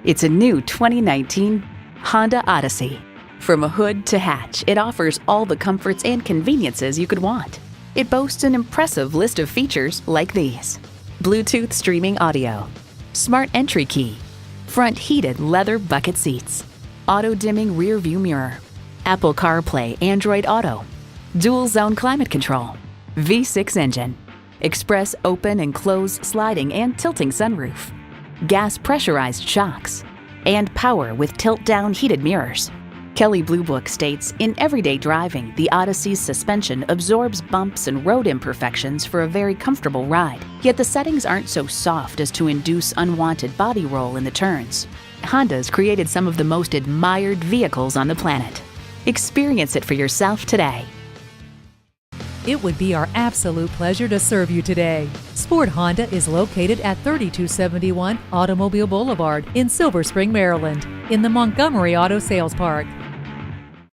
It's a new 2019 Honda Odyssey. From a hood to hatch, it offers all the comforts and conveniences you could want. It boasts an impressive list of features like these: Bluetooth streaming audio, smart entry key, front heated leather bucket seats, auto-dimming rear view mirror, Apple CarPlay Android Auto, dual zone climate control, V6 engine, express open and close sliding and tilting sunroof, gas pressurized shocks, and power with tilt-down heated mirrors. Kelley Blue Book states, in everyday driving, the Odyssey's suspension absorbs bumps and road imperfections for a very comfortable ride. Yet the settings aren't so soft as to induce unwanted body roll in the turns. Honda's created some of the most admired vehicles on the planet. Experience it for yourself today. It would be our absolute pleasure to serve you today. Sport Honda is located at 3271 Automobile Boulevard in Silver Spring, Maryland, in the Montgomery Auto Sales Park.